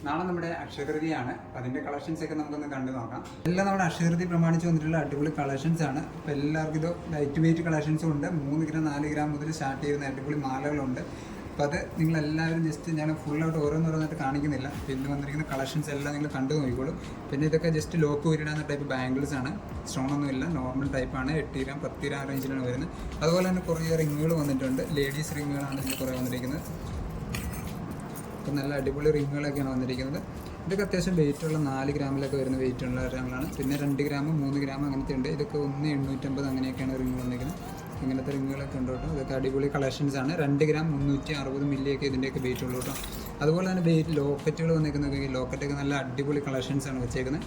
നാളെ നമ്മുടെ അക്ഷയതൃതിയാണ്. അപ്പോൾ അതിൻ്റെ കളക്ഷൻസ് ഒക്കെ നമുക്കൊന്ന് കണ്ടു നോക്കാം. എല്ലാം നമ്മുടെ അക്ഷയതൃതി പ്രമാണിച്ച് വന്നിട്ടുള്ള അടിപൊളി കളക്ഷൻസ് ആണ്. അപ്പോൾ എല്ലാവർക്കും ഇത് ലൈറ്റ് വെയിറ്റ് കളക്ഷൻസും ഉണ്ട്. 3 ഗ്രാം 4 ഗ്രാം മുതൽ സ്റ്റാർട്ട് ചെയ്യുന്ന അടിപൊളി മാലകളുണ്ട്. അപ്പോൾ അത് നിങ്ങളെല്ലാവരും ജസ്റ്റ് ഞാൻ ഫുള്ളായിട്ട് ഓരോന്നോരോന്നായിട്ട് കാണിക്കുന്നില്ല. പിന്നെ വന്നിരിക്കുന്ന കളക്ഷൻസ് എല്ലാം നിങ്ങൾ കണ്ടു നോക്കിക്കോളൂ. പിന്നെ ഇതൊക്കെ ജസ്റ്റ് ലോക്ക് ഊരിടാവുന്ന ടൈപ്പ് ബാംഗിൾസ് ആണ്. സ്റ്റോണൊന്നുമില്ല, നോർമൽ ടൈപ്പാണ്. 8 ഗ്രാം 10 ഗ്രാം റേഞ്ചിലാണ് വരുന്നത്. അതുപോലെ തന്നെ കുറേ റിങ്ങുകൾ വന്നിട്ടുണ്ട്. ലേഡീസ് റിങ്ങുകളാണ് ഇതിൽ കുറേ വന്നിരിക്കുന്നത്. അപ്പോൾ നല്ല അടിപൊളി റിങ്ങുകളൊക്കെയാണ് വന്നിരിക്കുന്നത്. ഇതൊക്കെ അത്യാവശ്യം വെയിറ്റുള്ള 4 ഗ്രാമിലൊക്കെ വരുന്ന വെയിറ്റുള്ള റിങ്ങുകളാണ്. പിന്നെ 2 ഗ്രാം 3 ഗ്രാം അങ്ങനത്തെ ഉണ്ട്. ഇതൊക്കെ 1,850 അങ്ങനെയൊക്കെയാണ് റിങ് വന്നിരിക്കുന്നത്. ഇങ്ങനത്തെ റിങ്ങുകളൊക്കെ ഉണ്ട് കേട്ടോ. ഇതൊക്കെ അടിപൊളി കളക്ഷൻസ് ആണ്. 2 ഗ്രാം 360 മില്ലിയൊക്കെ ഇതിൻ്റെയൊക്കെ വെയിറ്റ് ഉള്ളൂ കേട്ടോ. അതുപോലെ തന്നെ വെയിറ്റ് ലോക്കറ്റുകൾ വന്നിരിക്കുന്നത് ലോക്കറ്റൊക്കെ നല്ല അടിപൊളി കളക്ഷൻസാണ് വെച്ചേക്കുന്നത്.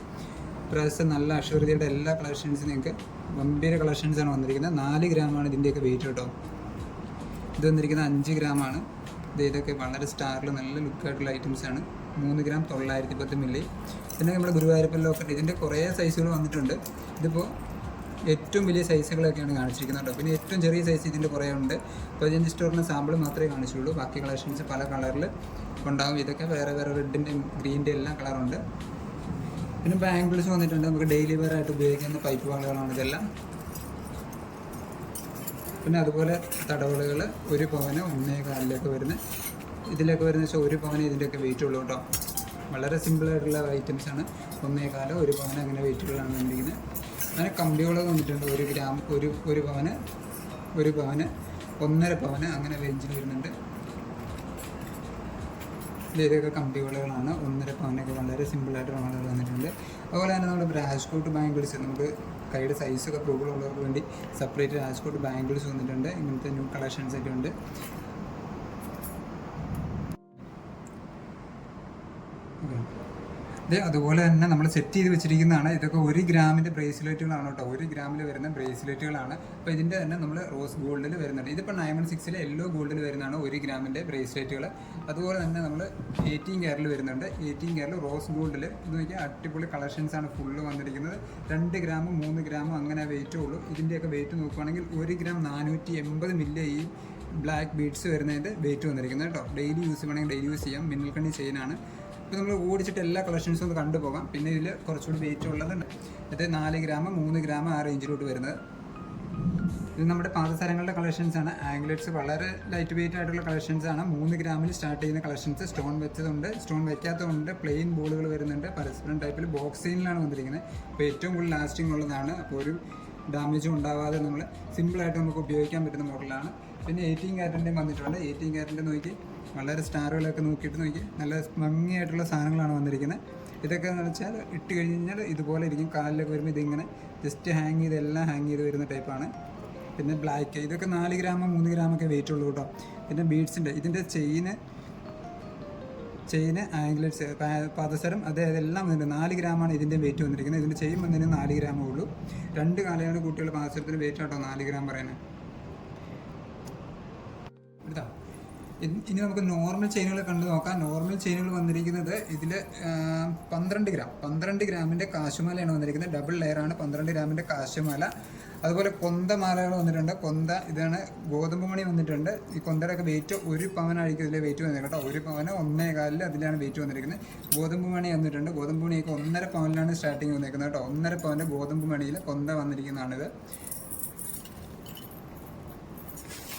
പ്രാവശ്യം നല്ല അക്ഷയതൃതിയുടെ എല്ലാ കളക്ഷൻസും നിങ്ങൾക്ക് ഗംഭീര കളക്ഷൻസാണ് വന്നിരിക്കുന്നത്. 4 ഗ്രാമാണ് ഇതിൻ്റെയൊക്കെ വെയിറ്റ് കേട്ടോ. ഇത് വന്നിരിക്കുന്നത് 5 ഗ്രാമാണ്. ഇതൊക്കെ വളരെ സ്റ്റാറിൽ നല്ല ലുക്കായിട്ടുള്ള ഐറ്റംസാണ്. 3 ഗ്രാം 910 മില്ലി. പിന്നെ നമ്മുടെ ഗുരുവായൂരപ്പൻ ലോക്കറ്റ് ഇതിൻ്റെ കുറേ സൈസുകൾ വന്നിട്ടുണ്ട്. ഇതിപ്പോൾ ഏറ്റവും വലിയ സൈസുകളൊക്കെയാണ് കാണിച്ചിരിക്കുന്നത് കേട്ടോ. പിന്നെ ഏറ്റവും ചെറിയ സൈസ് ഇതിൻ്റെ കുറേ ഉണ്ട്. അപ്പോൾ ഇതിൻ്റെ സ്റ്റോറിന് സാമ്പിൾ മാത്രമേ കാണിച്ചുള്ളൂ. ബാക്കി കളക്ഷൻസ് പല കളറിൽ ഉണ്ടാകും. ഇതൊക്കെ വേറെ വേറെ റെഡിൻ്റെയും ഗ്രീൻ്റെ എല്ലാം കളറുണ്ട്. പിന്നെ ബാംഗിൾസ് വന്നിട്ടുണ്ട്. നമുക്ക് ഡെയിലി വെയർ ആയിട്ട് ഉപയോഗിക്കുന്ന പൈപ്പ് വളകളാണ് ഇതെല്ലാം. പിന്നെ അതുപോലെ തടവളകൾ 1 പവന് 1.25 വരുന്ന ഇതിലൊക്കെ വരുന്ന വെച്ചാൽ 1 പവന് ഇതിൻ്റെയൊക്കെ വെയിറ്റ് ഉള്ളൂ കേട്ടോ. വളരെ സിമ്പിളായിട്ടുള്ള ഐറ്റംസാണ്. 1.25 1 പവന് അങ്ങനെ വെയിറ്റുകളാണ് വന്നിരിക്കുന്നത്. അങ്ങനെ കമ്പികളൊക്കെ വന്നിട്ടുണ്ട്. 1 ഗ്രാം 1 പവന് 1 പവന് 1.5 പവന് അങ്ങനെ റേഞ്ചിൽ വരുന്നുണ്ട്. ഇതൊക്കെ കമ്പികളാണ്. 1.5 പവനൊക്കെ വളരെ സിമ്പിളായിട്ടുള്ള വളകൾ വന്നിട്ടുണ്ട്. അതുപോലെ തന്നെ നമ്മുടെ രാജ്കോട്ട് ബാംഗിൾസ് നമുക്ക് കൈയുടെ സൈസൊക്കെ പ്രോബ്ലം ഉള്ളവർക്ക് വേണ്ടി സെപ്പറേറ്റ് രാജ്കോട്ട് ബാംഗിൾസ് വന്നിട്ടുണ്ട്. ഇങ്ങനത്തെ ന്യൂ കളക്ഷൻസ് ഒക്കെ ഉണ്ട്. ഇത് അതുപോലെ തന്നെ നമ്മൾ സെറ്റ് ചെയ്ത് വെച്ചിരിക്കുന്നതാണ്. ഇതൊക്കെ 1 ഗ്രാമിൻ്റെ ബ്രേസ്ലെറ്റുകളാണ് കേട്ടോ. 1 ഗ്രാമിൽ വരുന്ന ബ്രേസ്ലെറ്റുകളാണ്. അപ്പോൾ ഇതിൻ്റെ തന്നെ നമ്മൾ റോസ് ഗോൾഡിൽ വരുന്നുണ്ട്. ഇതിപ്പോൾ 916 യെല്ലോ ഗോൾഡിൽ വരുന്നതാണ് 1 ഗ്രാമിൻ്റെ ബ്രേസ്ലെറ്റുകൾ. അതുപോലെ തന്നെ നമ്മൾ 18 ക്യാരറ്റിൽ വരുന്നുണ്ട്. 18 ക്യാരറ്റിൽ റോസ് ഗോൾഡിൽ ഇത് നോക്കിയാൽ അടിപൊളി കളക്ഷൻസാണ് ഫുള്ള് വന്നിരിക്കുന്നത്. 2 ഗ്രാം 3 ഗ്രാം അങ്ങനെ വെയിറ്റേ ഉള്ളൂ. ഇതിൻ്റെയൊക്കെ വെയിറ്റ് നോക്കുകയാണെങ്കിൽ 1 ഗ്രാം 480 മില്ലി ഈ ബ്ലാക്ക് ബീഡ്സ് വരുന്നതിൻ്റെ വെയിറ്റ് വന്നിരിക്കുന്നത് കേട്ടോ. ഡെയിലി യൂസ് ചെയ്യണമെങ്കിൽ ഡെയിലി യൂസ് ചെയ്യാം. മിന്നൽ കണ്ണി ചെയിനാണ്. ഇപ്പോൾ നമ്മൾ ഓടിച്ചിട്ട് എല്ലാ കളക്ഷൻസും ഒന്ന് കണ്ടുപോകാം. പിന്നെ ഇതിൽ കുറച്ചുകൂടി വെയിറ്റ് ഉള്ളതുണ്ട്. ഇത് 4 ഗ്രാം 3 ഗ്രാം ആ റേഞ്ചിലോട്ട് വരുന്നത്. ഇത് നമ്മുടെ പാദസരങ്ങളുടെ കളക്ഷൻസാണ്. ആംഗ്ലെറ്റ്സ് വളരെ ലൈറ്റ് വെയിറ്റ് ആയിട്ടുള്ള കളക്ഷൻസാണ്. 3 ഗ്രാമിൽ സ്റ്റാർട്ട് ചെയ്യുന്ന കളക്ഷൻസ്. സ്റ്റോൺ വെച്ചതുണ്ട്, സ്റ്റോൺ വയ്ക്കാത്തതുണ്ട്, പ്ലെയിൻ ബോളുകൾ വരുന്നുണ്ട്. പരസ്പരം ടൈപ്പിൽ ബോക്സിങ്ങിലാണ് വന്നിരിക്കുന്നത്. അപ്പോൾ ഏറ്റവും കൂടുതൽ ലാസ്റ്റിംഗ് ഉള്ളതാണ്. അപ്പോൾ ഒരു ഡാമേജും ഉണ്ടാവാതെ നമ്മൾ സിമ്പിളായിട്ട് നമുക്ക് ഉപയോഗിക്കാൻ പറ്റുന്ന മോഡലാണ്. പിന്നെ 18 ക്യാരറ്റിൻ്റെയും വന്നിട്ടുണ്ട്. 18 ക്യാരറ്റിൻ്റെ നോക്കി വളരെ സ്റ്റാറുകളൊക്കെ നോക്കിയിട്ട് നോക്കി നല്ല ഭംഗിയായിട്ടുള്ള സാധനങ്ങളാണ് വന്നിരിക്കുന്നത്. ഇതൊക്കെ എന്ന് വെച്ചാൽ ഇട്ട് കഴിഞ്ഞാൽ ഇതുപോലെ ഇരിക്കും. കാലിലൊക്കെ വരുമ്പോൾ ഇതിങ്ങനെ ജസ്റ്റ് ഹാങ് ചെയ്ത് എല്ലാം ഹാങ് ചെയ്ത് വരുന്ന ടൈപ്പാണ്. പിന്നെ ബ്ലാക്ക് ഇതൊക്കെ 4 ഗ്രാം 3 ഗ്രാമൊക്കെ വെയിറ്റ് ഉള്ളൂ കേട്ടോ. പിന്നെ ബീഡ്സിൻ്റെ ഇതിൻ്റെ ചെയിന് ആംഗ്ലെറ്റ്സ് പാദസരം അതെല്ലാം വന്നിട്ടുണ്ട്. 4 ഗ്രാമാണ് ഇതിൻ്റെ വെയിറ്റ് വന്നിരിക്കുന്നത്. ഇതിൻ്റെ ചെയിൻ വന്നതിന് 4 ഗ്രാമേ ഉള്ളൂ. 2 കാലയാണ് കുട്ടികളുടെ പാദസരത്തിന് വെയിറ്റ് കേട്ടോ 4 ഗ്രാം പറയുന്നത്. ഇതാ ഇനി നമുക്ക് നോർമൽ ചെയിനുകൾ കണ്ടു നോക്കാം. നോർമൽ ചെയിനുകൾ വന്നിരിക്കുന്നത് ഇതിൽ 12 ഗ്രാമിൻ്റെ കാശുമാലയാണ് വന്നിരിക്കുന്നത്. ഡബിൾ ലെയറാണ് 12 ഗ്രാമിൻ്റെ കാശുമാല. അതുപോലെ കൊന്ത മാലകൾ വന്നിട്ടുണ്ട്. കൊന്ത ഇതാണ് ഗോതമ്പ് മണി വന്നിട്ടുണ്ട്. ഈ കൊന്തയുടെയൊക്കെ വെയിറ്റ് 1 പവനായിരിക്കും ഇതിലെ വെയിറ്റ് വന്നിരിക്കുന്നത് കേട്ടോ. 1 പവന് 1.25 അതിലാണ് വെയിറ്റ് വന്നിരിക്കുന്നത്. ഗോതമ്പ് മണി വന്നിട്ടുണ്ട്. ഗോതമ്പ് മണിയൊക്കെ 1.5 പവനിലാണ് സ്റ്റാർട്ടിങ് വന്നിരിക്കുന്നത് കേട്ടോ. 1.5 പവൻ്റെ ഗോതമ്പ് മണിയിൽ കൊന്ത വന്നിരിക്കുന്നതാണിത്.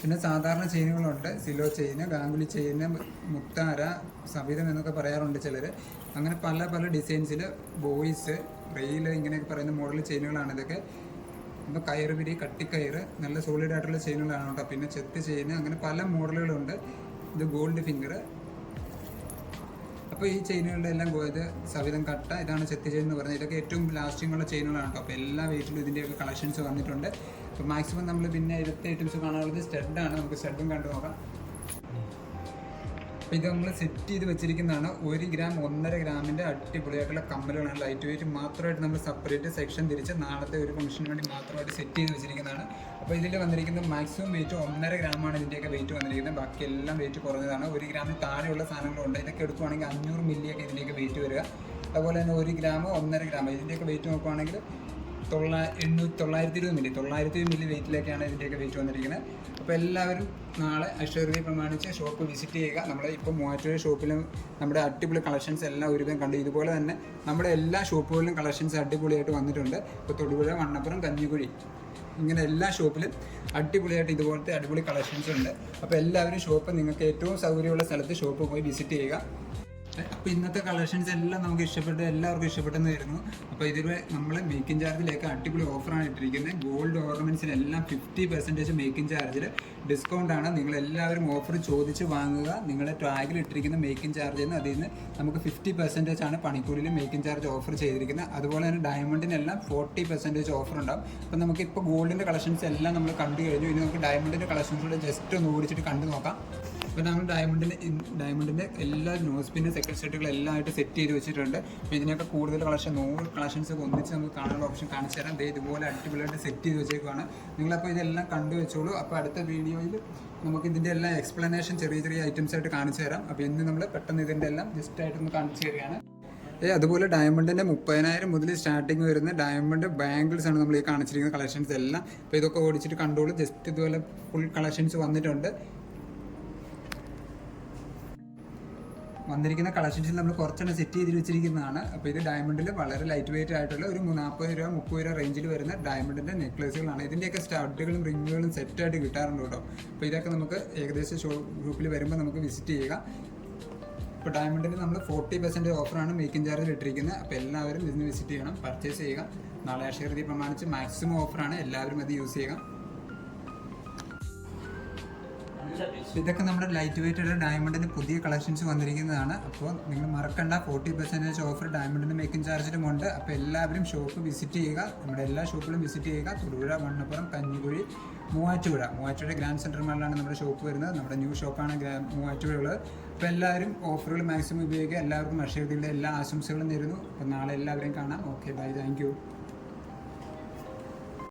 പിന്നെ സാധാരണ ചെയിനുകളുണ്ട്. സിലോ ചെയിന്, ഗാംഗുലി ചെയിന്, മുത്താര, സബിതം എന്നൊക്കെ പറയാറുണ്ട് ചിലർ. അങ്ങനെ പല പല ഡിസൈൻസിൽ ബോയ്സ് റെയിൽ ഇങ്ങനെയൊക്കെ പറയുന്ന മോഡൽ ചെയിനുകളാണ് ഇതൊക്കെ. ഇപ്പോൾ കയറ് പിരി, കട്ടിക്കയറ് നല്ല സോളിഡ് ആയിട്ടുള്ള ചെയിനുകളാണ് കേട്ടോ. പിന്നെ ചെത്ത് ചെയിന് അങ്ങനെ പല മോഡലുകളുണ്ട്. ഇത് ഗോൾഡ് ഫിംഗർ. അപ്പോൾ ഈ ചെയിനുകളുടെ എല്ലാം ഇത് സവിതം കട്ട, ഇതാണ് ചെത്ത് ചെയിൻ എന്ന് പറയുന്നത്. ഇതൊക്കെ ഏറ്റവും ലാസ്റ്റിംഗ് ഉള്ള ചെയിനുകളാണ് കേട്ടോ. അപ്പോൾ എല്ലാ വെയിറ്റിലും ഇതിൻ്റെയൊക്കെ കളക്ഷൻസ് വന്നിട്ടുണ്ട്. അപ്പോൾ മാക്സിമം നമ്മൾ പിന്നെ ഇതിലത്തെ ഐറ്റംസ് കാണാനുള്ളത് സ്റ്റഡാണ്. നമുക്ക് സ്റ്റഡും കണ്ടു നോക്കാം. അപ്പോൾ ഇത് നമ്മൾ സെറ്റ് ചെയ്ത് വെച്ചിരിക്കുന്നതാണ്. 1 ഗ്രാം 1.5 ഗ്രാമിൻ്റെ അടിപൊളിയായിട്ടുള്ള കമ്മലുകളാണ്. ലൈറ്റ് വെയിറ്റ് മാത്രമായിട്ട് നമ്മൾ സെപ്പറേറ്റ് സെക്ഷൻ തിരിച്ച് നാളത്തെ ഒരു ഫംഗ്ഷന് വേണ്ടി മാത്രമായിട്ട് സെറ്റ് ചെയ്ത് വെച്ചിരിക്കുന്നതാണ്. അപ്പോൾ ഇതിൽ വന്നിരിക്കുന്ന മാക്സിമം വെയിറ്റ് 1.5 ഗ്രാമാണ് ഇതിൻ്റെയൊക്കെ വെയിറ്റ് വന്നിരിക്കുന്നത്. ബാക്കി എല്ലാം വെയിറ്റ് കുറഞ്ഞതാണ്. 1 ഗ്രാമിൽ താഴെയുള്ള സാധനങ്ങളുണ്ട്. ഇതൊക്കെ എടുക്കുവാണെങ്കിൽ 500 മില്ലിയൊക്കെ ഇതിൻ്റെയൊക്കെ വെയിറ്റ് വരിക. അതുപോലെ തന്നെ 1 ഗ്രാം 1.5 ഗ്രാം ഇതിൻ്റെയൊക്കെ വെയിറ്റ് നോക്കുവാണെങ്കിൽ 920 മില്ലി വെയിറ്റിലേക്കാണ് ഇതിൻ്റെയൊക്കെ വെയിറ്റ് വന്നിരിക്കുന്നത്. അപ്പോൾ എല്ലാവരും നാളെ അക്ഷയതൃതി പ്രമാണിച്ച് ഷോപ്പ് വിസിറ്റ് ചെയ്യുക. നമ്മൾ ഇപ്പോൾ മൂവാറ്റുപുഴ ഷോപ്പിലും നമ്മുടെ അടിപൊളി കളക്ഷൻസ് എല്ലാം ഒരുവിധം കണ്ടു. ഇതുപോലെ തന്നെ നമ്മുടെ എല്ലാ ഷോപ്പുകളിലും കളക്ഷൻസ് അടിപൊളിയായിട്ട് വന്നിട്ടുണ്ട്. ഇപ്പോൾ തൊടുപുഴ, വണ്ണപ്പുറം, കഞ്ഞിക്കുഴി ഇങ്ങനെ എല്ലാ ഷോപ്പിലും അടിപൊളിയായിട്ട് ഇതുപോലത്തെ അടിപൊളി കളക്ഷൻസ് ഉണ്ട്. അപ്പോൾ എല്ലാവരും ഷോപ്പ് നിങ്ങൾക്ക് ഏറ്റവും സൗകര്യമുള്ള സ്ഥലത്ത് ഷോപ്പ് പോയി വിസിറ്റ് ചെയ്യുക. അപ്പോൾ ഇന്നത്തെ കളക്ഷൻസ് എല്ലാം നമുക്ക് ഇഷ്ടപ്പെട്ടു, എല്ലാവർക്കും ഇഷ്ടപ്പെട്ടെന്ന് വരുന്നു. അപ്പോൾ ഇതിൽ നമ്മൾ മേക്കിംഗ് ചാർജിലേക്ക് അടിപൊളി ഓഫറാണ് ഇട്ടിരിക്കുന്നത്. ഗോൾഡ് ഓർണമെൻറ്റ്സിനെല്ലാം 50% മേക്കിംഗ് ചാർജിൽ ഡിസ്കൗണ്ട് ആണ്. നിങ്ങളെല്ലാവരും ഓഫർ ചോദിച്ച് വാങ്ങുക. നിങ്ങളുടെ ടാഗിൽ ഇട്ടിരിക്കുന്ന മേക്കിംഗ് ചാർജിൽ നിന്ന് അതിൽ നിന്ന് നമുക്ക് 50% ആണ് പണിക്കൂലിയിൽ മേക്കിംഗ് ചാർജ് ഓഫർ ചെയ്തിരിക്കുന്നത്. അതുപോലെ തന്നെ ഡയമണ്ടിനെല്ലാം 40% ഓഫർ ഉണ്ടാവും. അപ്പോൾ നമുക്കിപ്പോൾ ഗോൾഡിൻ്റെ കളക്ഷൻസ് എല്ലാം നമ്മൾ കണ്ടു കഴിഞ്ഞു. ഇനി നമുക്ക് ഡയമണ്ടിൻ്റെ കളക്ഷൻസിലൂടെ ജസ്റ്റ് ഒന്ന് ഓടിച്ചിട്ട് കണ്ടു നോക്കാം. അപ്പോൾ നമ്മൾ ഡയമണ്ടിൻ്റെ എല്ലാ നോസ്പിൻ്റെ സെക്കൻഡ് സെറ്റുകളെല്ലാം ആയിട്ട് സെറ്റ് ചെയ്ത് വെച്ചിട്ടുണ്ട്. അപ്പോൾ ഇതിനൊക്കെ കൂടുതൽ 100 കളക്ഷൻസ് ഒക്കെ ഒന്നിച്ച് നമുക്ക് കാണാനുള്ള ഓപ്ഷൻ കാണിച്ചു തരാം. ഇതുപോലെ അടിപൊളിയായിട്ട് സെറ്റ് ചെയ്ത് വെച്ചേക്കുവാണ്. നിങ്ങളപ്പോൾ ഇതെല്ലാം കണ്ടു വെച്ചോളൂ. അപ്പോൾ അടുത്ത വീഡിയോയിൽ നമുക്ക് ഇതിൻ്റെ എല്ലാം എക്സ്പ്ലനേഷൻ ചെറിയ ഐറ്റംസ് ആയിട്ട് കാണിച്ചു തരാം. അപ്പോൾ ഇന്ന് നമ്മൾ പെട്ടെന്ന് ഇതിൻ്റെ എല്ലാം ജസ്റ്റ് ആയിട്ടൊന്ന് കാണിച്ചു തരികയാണ്. അതുപോലെ ഡയമണ്ടിൻ്റെ 30,000 മുതൽ സ്റ്റാർട്ടിങ് വരുന്ന ഡയമണ്ട് ബാംഗിൾസ് ആണ് നമ്മൾ ഈ കാണിച്ചിരിക്കുന്ന കളക്ഷൻസ് എല്ലാം. അപ്പോൾ ഇതൊക്കെ ഓടിച്ചിട്ട് കണ്ടോളൂ. ജസ്റ്റ് ഇതുപോലെ ഫുൾ കളക്ഷൻസ് വന്നിട്ടുണ്ട്. വന്നിരിക്കുന്ന കളക്ഷൻസിൽ നമ്മൾ കുറച്ചെണ്ണം സെറ്റ് ചെയ്ത് വെച്ചിരിക്കുന്നതാണ്. അപ്പോൾ ഇത് ഡയമണ്ടിൽ വളരെ ലൈറ്റ് വെയിറ്റ് ആയിട്ടുള്ള ഒരു 40 രൂപ 30 രൂപ റേഞ്ചിൽ വരുന്ന ഡയമണ്ടിൻ്റെ നെക്ലേസുകളാണ്. ഇതിൻ്റെയൊക്കെ സ്റ്റഡുകളും റിങ്ങുകളും സെറ്റായിട്ട് കിട്ടാറുണ്ട് കേട്ടോ. അപ്പോൾ ഇതൊക്കെ നമുക്ക് ഏകദേശം ഷോപ്പിൽ വരുമ്പോൾ നമുക്ക് വിസിറ്റ് ചെയ്യുക. ഇപ്പോൾ ഡയമണ്ടിന് നമ്മൾ 40% ഓഫറാണ് മേക്കിംഗ് ചാർജിൽ ഇട്ടിരിക്കുന്നത്. അപ്പോൾ എല്ലാവരും ഇതിന് വിസിറ്റ് ചെയ്യണം, പർച്ചേസ് ചെയ്യുക. നാളെ അക്ഷയതൃതി പ്രമാണിച്ച് മാക്സിമം ഓഫറാണ്, എല്ലാവരും അത് യൂസ് ചെയ്യുക. ഇതൊക്കെ നമ്മുടെ ലൈറ്റ് വെയിറ്റ് ഉള്ള ഡയമണ്ടിന് പുതിയ കളക്ഷൻസ് വന്നിരിക്കുന്നതാണ്. അപ്പോൾ നിങ്ങൾ മറക്കണ്ട, 40% ഓഫർ ഡയമണ്ടിൻ്റെ മേക്കിംഗ് ചാർജിലും ഉണ്ട്. അപ്പോൾ എല്ലാവരും ഷോപ്പ് വിസിറ്റ് ചെയ്യുക. നമ്മുടെ എല്ലാ ഷോപ്പിലും വിസിറ്റ് ചെയ്യുക. തൊടുപുഴ, വണ്ണപ്പുറം, കഞ്ഞിക്കുഴി, മൂവാറ്റുപുഴ ഗ്രാൻഡ് സെൻറ്റർ മാളിലാണ് നമ്മുടെ ഷോപ്പ് വരുന്നത്. നമ്മുടെ ന്യൂ ഷോപ്പാണ് മൂവാറ്റുപുഴ ഉള്ളത്. അപ്പോൾ എല്ലാവരും ഓഫറുകൾ മാക്സിമം ഉപയോഗിക്കുക. എല്ലാവർക്കും അക്ഷയതൃതിയുടെ എല്ലാ ആശംസകളും നേരുന്നു. അപ്പോൾ നാളെ എല്ലാവരെയും കാണാം. Okay, bye, thank U.